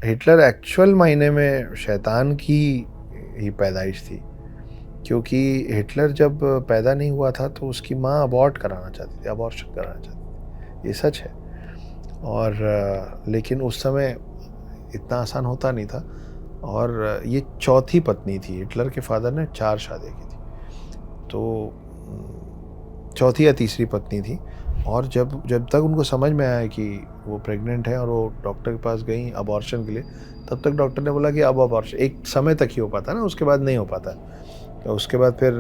Hitler actual मायने में शैतान की ही पैदाइश थी, क्योंकि हिटलर जब पैदा नहीं हुआ था तो उसकी माँ अबॉर्ट कराना चाहती थी, अबॉर्शन कराना चाहती थी, ये सच है। और लेकिन उस समय इतना आसान होता नहीं था। और ये चौथी पत्नी थी, हिटलर के फादर ने 4 शादी की थी, तो चौथी या तीसरी पत्नी थी। और जब जब तक उनको समझ में आया कि वो प्रेग्नेंट है और वो डॉक्टर के पास गई अबॉर्शन के लिए, तब तक डॉक्टर ने बोला कि अब अबॉर्शन एक समय तक ही हो पाता है ना, उसके बाद नहीं हो पाता। तो उसके बाद फिर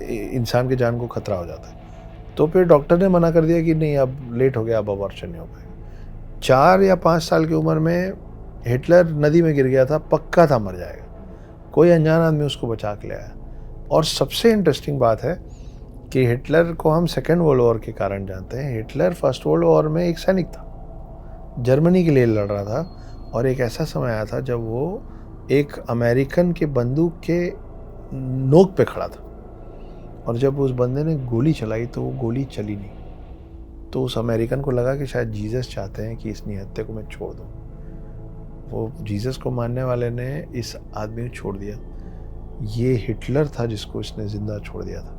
इंसान की जान को खतरा हो जाता है। तो फिर डॉक्टर ने मना कर दिया कि नहीं, अब लेट हो गया, अब अबॉर्शन नहीं हो पाएगा। 4 या 5 साल की उम्र में हिटलर नदी में गिर गया था, पक्का था मर जाएगा। कोई अनजान आदमी उसको बचा के ले आया। और सबसे इंटरेस्टिंग बात है कि हिटलर को हम सेकेंड वर्ल्ड वॉर के कारण जानते हैं। हिटलर फर्स्ट वर्ल्ड वॉर में एक सैनिक था, जर्मनी के लिए लड़ रहा था। और एक ऐसा समय आया था जब वो एक अमेरिकन के बंदूक के नोक पे खड़ा था, और जब उस बंदे ने गोली चलाई तो वो गोली चली नहीं। तो उस अमेरिकन को लगा कि शायद जीसस चाहते हैं कि इस निहत्थे को मैं छोड़ दूँ। वो जीसस को मानने वाले ने इस आदमी को छोड़ दिया। ये हिटलर था जिसको इसने ज़िंदा छोड़ दिया था।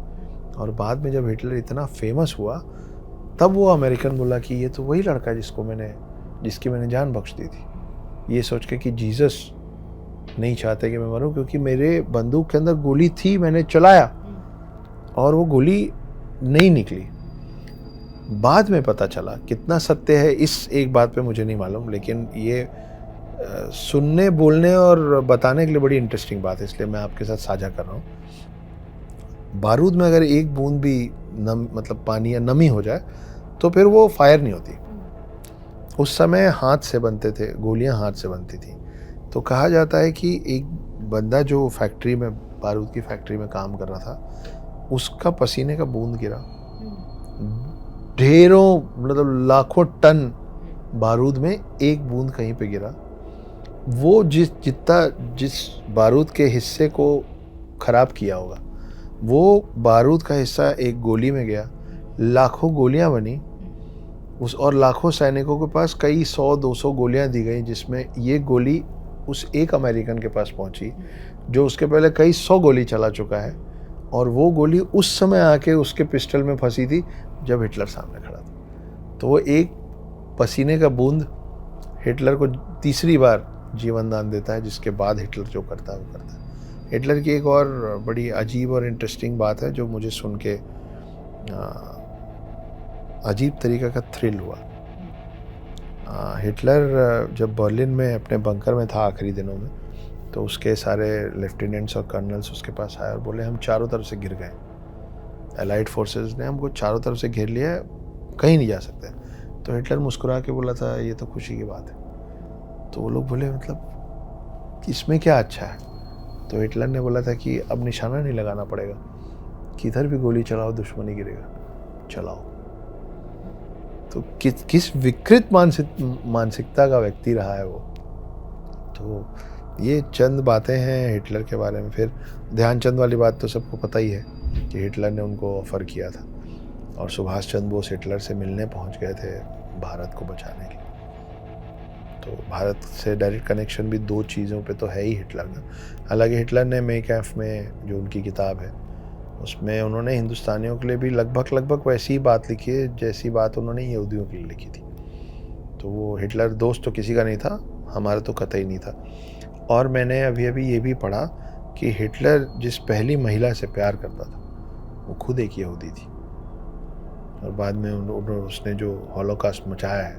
और बाद में जब हिटलर इतना फेमस हुआ, तब वो अमेरिकन बोला कि ये तो वही लड़का जिसकी मैंने जान बख्श दी थी, ये सोच के कि जीसस नहीं चाहते कि मैं मरूं, क्योंकि मेरे बंदूक के अंदर गोली थी, मैंने चलाया और वो गोली नहीं निकली। बाद में पता चला, कितना सत्य है इस एक बात पे मुझे नहीं मालूम, लेकिन ये सुनने, बोलने और बताने के लिए बड़ी इंटरेस्टिंग बात है, इसलिए मैं आपके साथ साझा कर रहा हूँ। बारूद में अगर एक बूंद भी मतलब पानी या नमी हो जाए तो फिर वो फायर नहीं होती। उस समय हाथ से बनते थे, गोलियां हाथ से बनती थी। तो कहा जाता है कि एक बंदा जो फैक्ट्री में, बारूद की फैक्ट्री में काम कर रहा था, उसका पसीने का बूंद गिरा, ढेरों मतलब लाखों टन बारूद में एक बूंद कहीं पे गिरा, वो जिस बारूद के हिस्से को खराब किया होगा, वो बारूद का हिस्सा एक गोली में गया, लाखों गोलियां बनी और लाखों सैनिकों के पास कई 100-200 गोलियां दी गई, जिसमें ये गोली उस एक अमेरिकन के पास पहुंची जो उसके पहले कई 100 गोली चला चुका है। और वो गोली उस समय आके उसके पिस्टल में फंसी थी जब हिटलर सामने खड़ा था। तो वो एक पसीने का बूंद हिटलर को तीसरी बार जीवन दान देता है, जिसके बाद हिटलर जो करता है वो करता है। हिटलर की एक और बड़ी अजीब और इंटरेस्टिंग बात है जो मुझे सुन के अजीब तरीक़े का थ्रिल हुआ। हिटलर जब बर्लिन में अपने बंकर में था आखिरी दिनों में, तो उसके सारे लेफ्टिनेंट्स और कर्नल्स उसके पास आए और बोले हम चारों तरफ से घिर गए, एलाइड फोर्सेस ने हमको चारों तरफ से घेर लिया है, कहीं नहीं जा सकते। तो हिटलर मुस्कुरा के बोला था ये तो खुशी की बात है। तो वो लोग बोले मतलब इसमें क्या अच्छा है? तो हिटलर ने बोला था कि अब निशाना नहीं लगाना पड़ेगा, किधर भी गोली चलाओ दुश्मन ही गिरेगा, चलाओ। तो किस विकृत मानसिकता का व्यक्ति रहा है वो। तो ये चंद बातें हैं हिटलर के बारे में। फिर ध्यानचंद वाली बात तो सबको पता ही है कि हिटलर ने उनको ऑफ़र किया था और सुभाष चंद्र बोस हिटलर से मिलने पहुंच गए थे भारत को बचाने के लिए। तो भारत से डायरेक्ट कनेक्शन भी 2 चीज़ों पे तो है ही हिटलर का। हालांकि हिटलर ने मेक कैफ में जो उनकी किताब है उसमें उन्होंने हिंदुस्तानियों के लिए भी लगभग वैसी ही बात लिखी है जैसी बात उन्होंने यहूदियों के लिए लिखी थी। तो वो हिटलर दोस्त तो किसी का नहीं था, हमारा तो कतई नहीं था। और मैंने अभी ये भी पढ़ा कि हिटलर जिस पहली महिला से प्यार करता था वो खुद एक यहूदी थी, और बाद में उसने जो हॉलोकॉस्ट मचाया है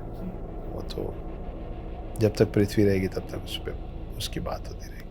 वो तो जब तक पृथ्वी रहेगी तब तक उस पर उसकी बात होती रहेगी।